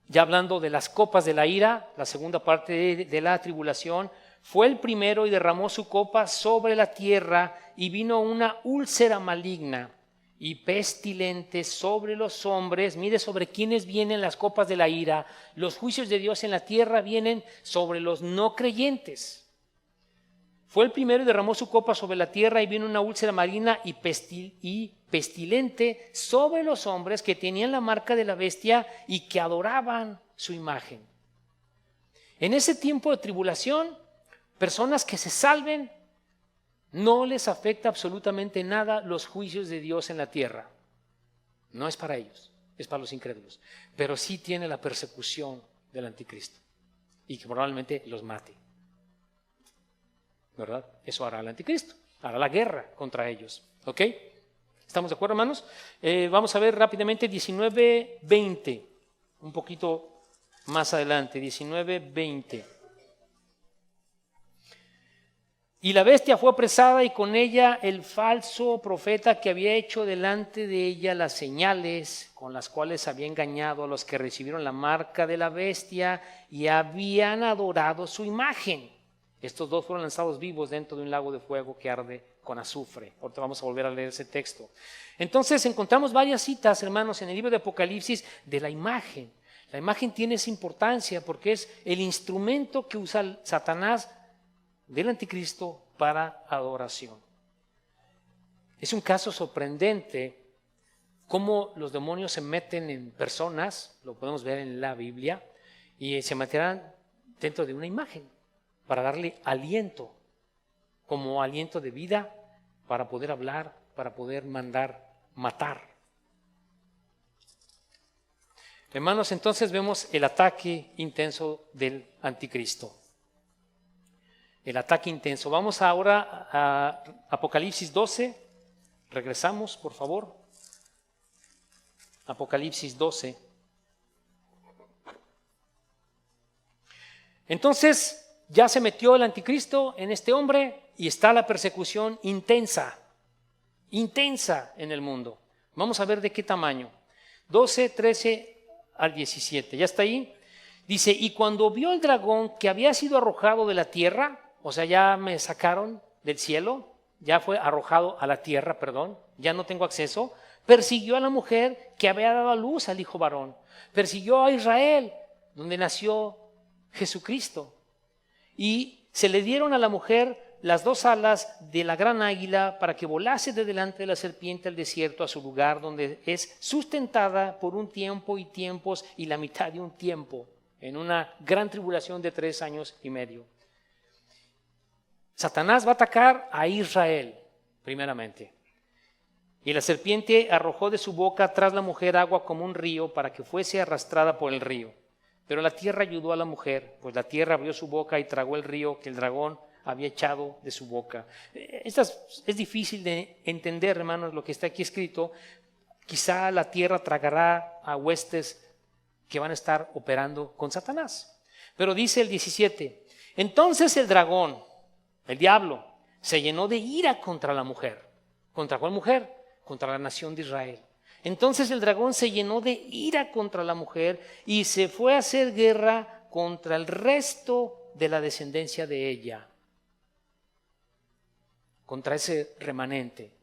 ya hablando de las copas de la ira, la segunda parte de la tribulación, fue el primero y derramó su copa sobre la tierra, y vino una úlcera maligna y pestilente sobre los hombres. Mire sobre quiénes vienen las copas de la ira. Los juicios de Dios en la tierra vienen sobre los no creyentes. Fue el primero y derramó su copa sobre la tierra, y vino una úlcera maligna y pestilente sobre los hombres que tenían la marca de la bestia y que adoraban su imagen. En ese tiempo de tribulación, personas que se salven, no les afecta absolutamente nada los juicios de Dios en la tierra. No es para ellos, es para los incrédulos. Pero sí tiene la persecución del anticristo y que probablemente los mate. ¿Verdad? Eso hará el anticristo, hará la guerra contra ellos. ¿Ok? ¿Estamos de acuerdo, hermanos? Vamos a ver rápidamente 19:20, un poquito más adelante, 19:20. Y la bestia fue apresada y con ella el falso profeta que había hecho delante de ella las señales con las cuales había engañado a los que recibieron la marca de la bestia y habían adorado su imagen. Estos dos fueron lanzados vivos dentro de un lago de fuego que arde con azufre. Ahorita vamos a volver a leer ese texto. Entonces encontramos varias citas, hermanos, en el libro de Apocalipsis de la imagen. La imagen tiene esa importancia porque es el instrumento que usa Satanás del anticristo para adoración. Es un caso sorprendente cómo los demonios se meten en personas, lo podemos ver en la Biblia, y se meterán dentro de una imagen para darle aliento, como aliento de vida, para poder hablar, para poder mandar matar. Hermanos, entonces vemos el ataque intenso del anticristo. El ataque intenso. Vamos ahora a Apocalipsis 12. Regresamos, por favor. Apocalipsis 12. Entonces, ya se metió el anticristo en este hombre y está la persecución intensa en el mundo. Vamos a ver de qué tamaño. 12, 13 al 17. ¿Ya está ahí? Dice, y cuando vio el dragón que había sido arrojado de la tierra, o sea, ya me sacaron del cielo, ya fue arrojado a la tierra, perdón, ya no tengo acceso, persiguió a la mujer que había dado a luz al hijo varón, persiguió a Israel, donde nació Jesucristo, y se le dieron a la mujer las dos alas de la gran águila para que volase de delante de la serpiente al desierto, a su lugar donde es sustentada por un tiempo y tiempos y la mitad de un tiempo, en una gran tribulación de 3 años y medio. Satanás va a atacar a Israel, primeramente. Y la serpiente arrojó de su boca tras la mujer agua como un río para que fuese arrastrada por el río. Pero la tierra ayudó a la mujer, pues la tierra abrió su boca y tragó el río que el dragón había echado de su boca. Es difícil de entender, hermanos, lo que está aquí escrito. Quizá la tierra tragará a huestes que van a estar operando con Satanás. Pero dice el 17, entonces el dragón, el diablo, se llenó de ira contra la mujer. ¿Contra cuál mujer? Contra la nación de Israel. Entonces el dragón se llenó de ira contra la mujer y se fue a hacer guerra contra el resto de la descendencia de ella. Contra ese remanente.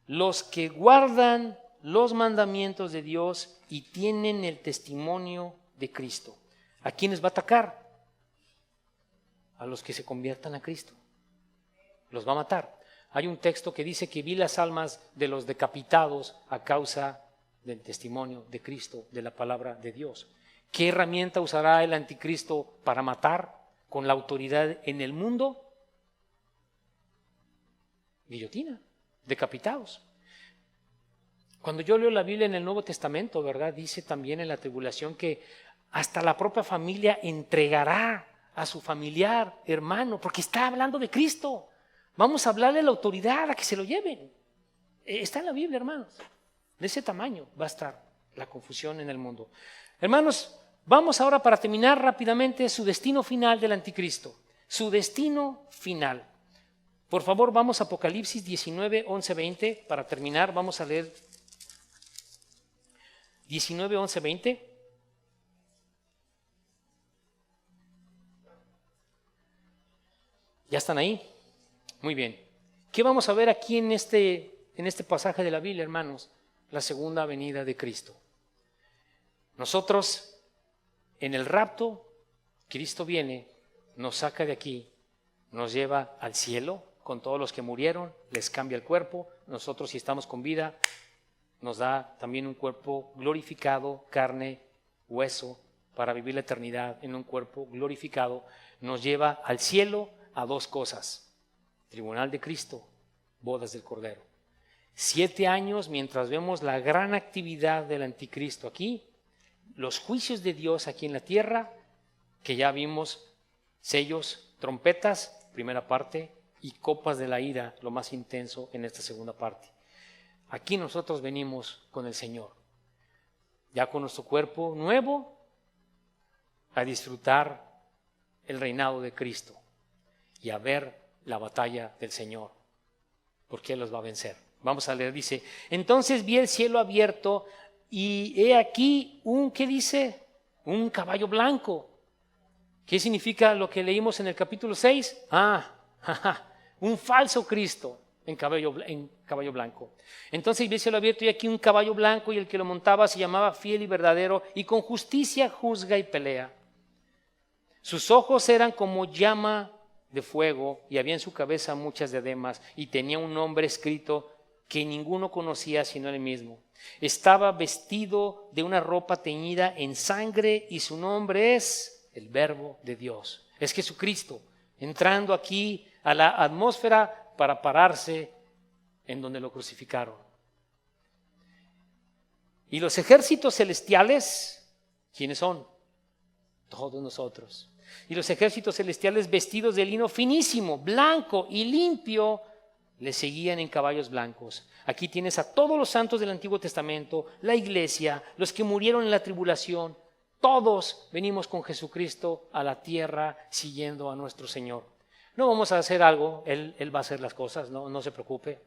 Los que guardan los mandamientos de Dios y tienen el testimonio de Cristo. ¿A quiénes va a atacar? A los que se conviertan a Cristo. Los va a matar. Hay un texto que dice que vi las almas de los decapitados a causa del testimonio de Cristo, de la palabra de Dios. ¿Qué herramienta usará el anticristo para matar con la autoridad en el mundo? Guillotina, decapitados. Cuando yo leo la Biblia en el Nuevo Testamento, ¿verdad? Dice también en la tribulación que hasta la propia familia entregará a su familiar, hermano, porque está hablando de Cristo. Vamos a hablarle a la autoridad a que se lo lleven. Está en la Biblia, hermanos. De ese tamaño va a estar la confusión en el mundo. Hermanos, vamos ahora para terminar rápidamente su destino final del anticristo. Su destino final. Por favor, vamos a Apocalipsis 19, 11, 20. Para terminar, vamos a leer 19, 11, 20. ¿Ya están ahí? Muy bien. ¿Qué vamos a ver aquí en este pasaje de la Biblia, hermanos? La segunda venida de Cristo. Nosotros, en el rapto, Cristo viene, nos saca de aquí, nos lleva al cielo con todos los que murieron, les cambia el cuerpo. Nosotros, si estamos con vida, nos da también un cuerpo glorificado, carne, hueso, para vivir la eternidad en un cuerpo glorificado. Nos lleva al cielo a dos cosas: tribunal de Cristo, bodas del Cordero. 7 años mientras vemos la gran actividad del anticristo aquí, los juicios de Dios aquí en la tierra, que ya vimos, sellos, trompetas, primera parte, y copas de la ira, lo más intenso en esta segunda parte. Aquí nosotros venimos con el Señor, ya con nuestro cuerpo nuevo, a disfrutar el reinado de Cristo y a ver la batalla del Señor, porque Él los va a vencer. Vamos a leer, dice, entonces vi el cielo abierto y he aquí ¿qué dice? Un caballo blanco. ¿Qué significa lo que leímos en el capítulo 6? Un falso Cristo en caballo blanco. Entonces vi el cielo abierto y aquí un caballo blanco y el que lo montaba se llamaba Fiel y Verdadero y con justicia juzga y pelea. Sus ojos eran como llama de fuego y había en su cabeza muchas diademas y tenía un nombre escrito que ninguno conocía sino él mismo. Estaba vestido de una ropa teñida en sangre y su nombre es el Verbo de Dios. Es Jesucristo entrando aquí a la atmósfera para pararse en donde lo crucificaron. Y los ejércitos celestiales, ¿quiénes son? Todos nosotros. Y los ejércitos celestiales vestidos de lino finísimo, blanco y limpio, le seguían en caballos blancos. Aquí tienes a todos los santos del Antiguo Testamento, la iglesia, los que murieron en la tribulación. Todos venimos con Jesucristo a la tierra siguiendo a nuestro Señor. No vamos a hacer algo, Él va a hacer las cosas, no se preocupe.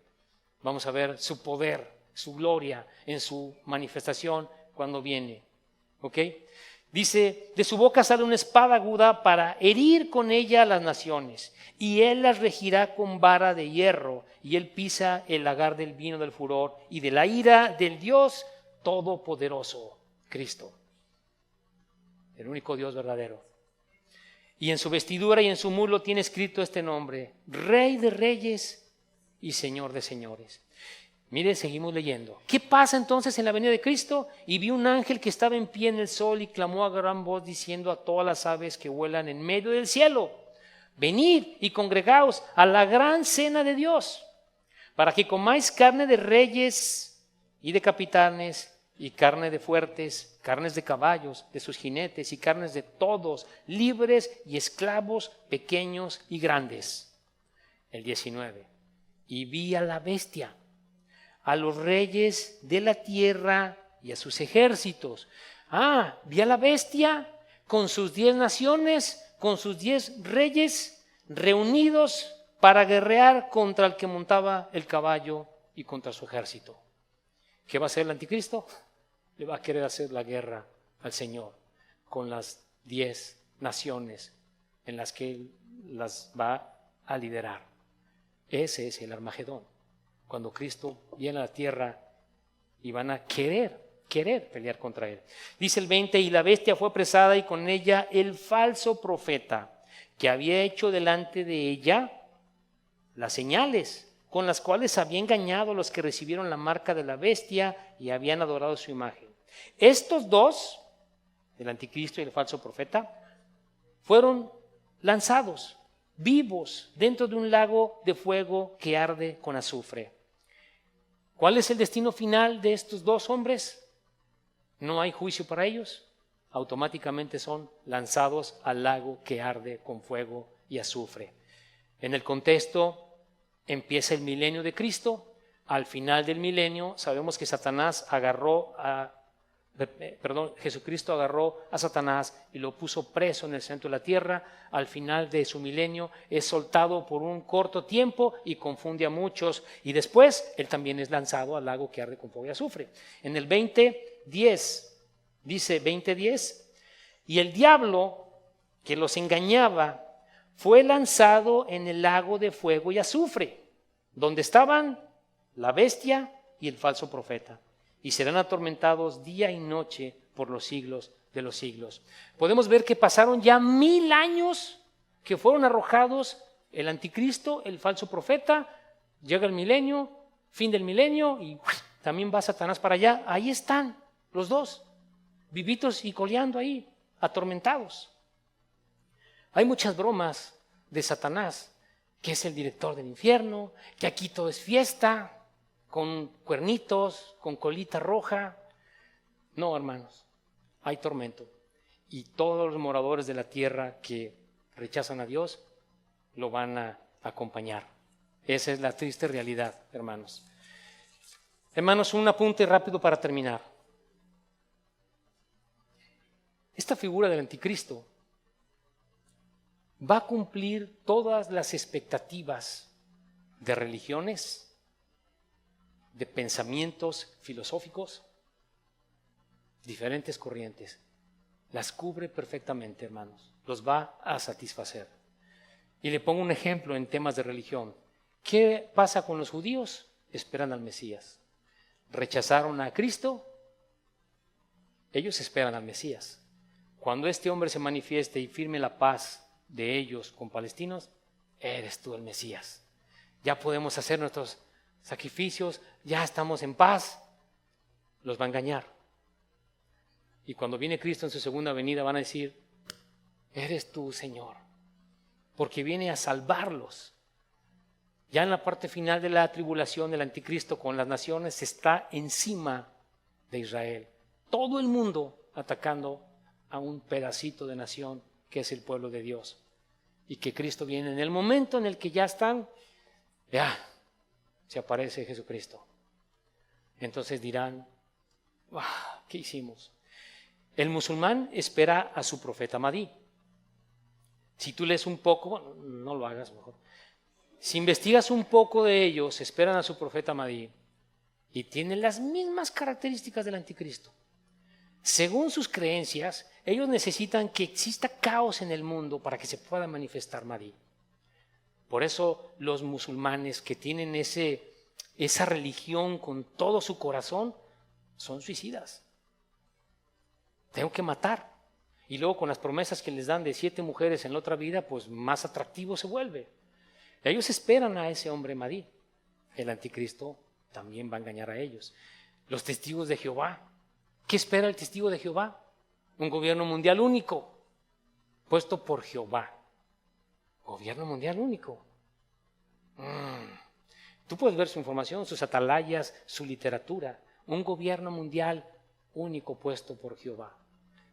Vamos a ver su poder, su gloria en su manifestación cuando viene. ¿Ok? Dice, de su boca sale una espada aguda para herir con ella a las naciones, y él las regirá con vara de hierro, y él pisa el lagar del vino del furor y de la ira del Dios Todopoderoso, Cristo, el único Dios verdadero. Y en su vestidura y en su muslo tiene escrito este nombre, Rey de Reyes y Señor de Señores. Mire, seguimos leyendo. ¿Qué pasa entonces en la venida de Cristo? Y vi un ángel que estaba en pie en el sol y clamó a gran voz diciendo a todas las aves que vuelan en medio del cielo, venid y congregaos a la gran cena de Dios, para que comáis carne de reyes y de capitanes y carne de fuertes, carnes de caballos, de sus jinetes y carnes de todos, libres y esclavos, pequeños y grandes. El 19. Y vi a la bestia, a los reyes de la tierra y a sus ejércitos. Vi a la bestia con sus 10 naciones, con sus 10 reyes reunidos para guerrear contra el que montaba el caballo y contra su ejército. ¿Qué va a hacer el anticristo? Le va a querer hacer la guerra al Señor con las 10 naciones en las que Él las va a liderar. Ese es el Armagedón. Cuando Cristo viene a la tierra y van a querer pelear contra Él. Dice el 20, y la bestia fue apresada y con ella el falso profeta que había hecho delante de ella las señales con las cuales había engañado a los que recibieron la marca de la bestia y habían adorado su imagen. Estos dos, el anticristo y el falso profeta, fueron lanzados vivos dentro de un lago de fuego que arde con azufre. ¿Cuál es el destino final de estos dos hombres? No hay juicio para ellos. Automáticamente son lanzados al lago que arde con fuego y azufre. En el contexto empieza el milenio de Cristo. Al final del milenio sabemos que Jesucristo agarró a Satanás y lo puso preso en el centro de la tierra. Al final de su milenio es soltado por un corto tiempo y confunde a muchos, y después él también es lanzado al lago que arde con fuego y azufre. En el 20:10 dice 20:10, y el diablo que los engañaba fue lanzado en el lago de fuego y azufre, donde estaban la bestia y el falso profeta, y serán atormentados día y noche por los siglos de los siglos. Podemos ver que pasaron ya 1000 años que fueron arrojados el anticristo, el falso profeta, llega el milenio, fin del milenio, y también va Satanás para allá. Ahí están los dos, vivitos y coleando ahí, atormentados. Hay muchas bromas de Satanás, que es el director del infierno, que aquí todo es fiesta, con cuernitos, con colita roja. No, hermanos, hay tormento. Y todos los moradores de la tierra que rechazan a Dios lo van a acompañar. Esa es la triste realidad, hermanos. Hermanos, un apunte rápido para terminar. Esta figura del anticristo va a cumplir todas las expectativas de religiones, de pensamientos filosóficos, diferentes corrientes. Las cubre perfectamente, hermanos. Los va a satisfacer. Y le pongo un ejemplo en temas de religión. ¿Qué pasa con los judíos? Esperan al Mesías. ¿Rechazaron a Cristo? Ellos esperan al Mesías. Cuando este hombre se manifieste y firme la paz de ellos con palestinos, eres tú el Mesías. Ya podemos hacer nuestros sacrificios, ya estamos en paz. Los va a engañar. Y cuando viene Cristo en su segunda venida van a decir, eres tú, Señor, porque viene a salvarlos. Ya en la parte final de la tribulación del anticristo con las naciones está encima de Israel. Todo el mundo atacando a un pedacito de nación que es el pueblo de Dios. Y que Cristo viene en el momento en el que ya están, ya se aparece Jesucristo. Entonces dirán, ¿qué hicimos? El musulmán espera a su profeta Mahdi. Si tú lees un poco, no lo hagas mejor. Si investigas un poco de ellos, esperan a su profeta Mahdi y tienen las mismas características del anticristo. Según sus creencias, ellos necesitan que exista caos en el mundo para que se pueda manifestar Mahdi. Por eso los musulmanes que tienen esa religión con todo su corazón son suicidas. Tengo que matar. Y luego con las promesas que les dan de 7 mujeres en la otra vida, pues más atractivo se vuelve. Ellos esperan a ese hombre Mahdi. El anticristo también va a engañar a ellos. Los testigos de Jehová. ¿Qué espera el testigo de Jehová? Un gobierno mundial único, puesto por Jehová. Gobierno mundial único. Tú puedes ver su información, sus atalayas, su literatura. Un gobierno mundial único puesto por Jehová.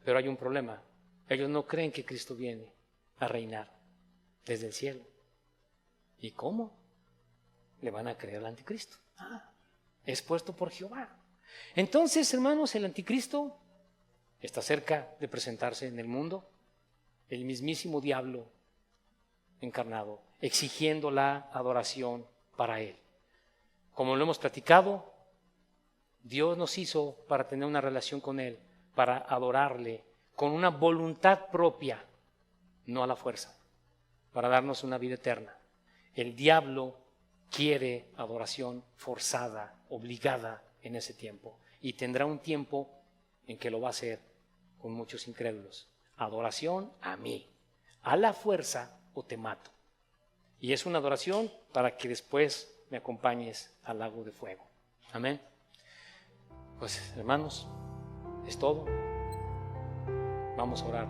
Pero hay un problema. Ellos no creen que Cristo viene a reinar desde el cielo. ¿Y cómo? Le van a creer al anticristo. Es puesto por Jehová. Entonces, hermanos, el anticristo está cerca de presentarse en el mundo. El mismísimo diablo encarnado, exigiendo la adoración para él. Como lo hemos platicado, Dios nos hizo para tener una relación con él, para adorarle con una voluntad propia, no a la fuerza, para darnos una vida eterna. El diablo quiere adoración forzada, obligada en ese tiempo, y tendrá un tiempo en que lo va a hacer con muchos incrédulos. Adoración a mí, a la fuerza o te mato. Y es una adoración para que después me acompañes al lago de fuego. Amén. Pues hermanos, es todo. Vamos a orar.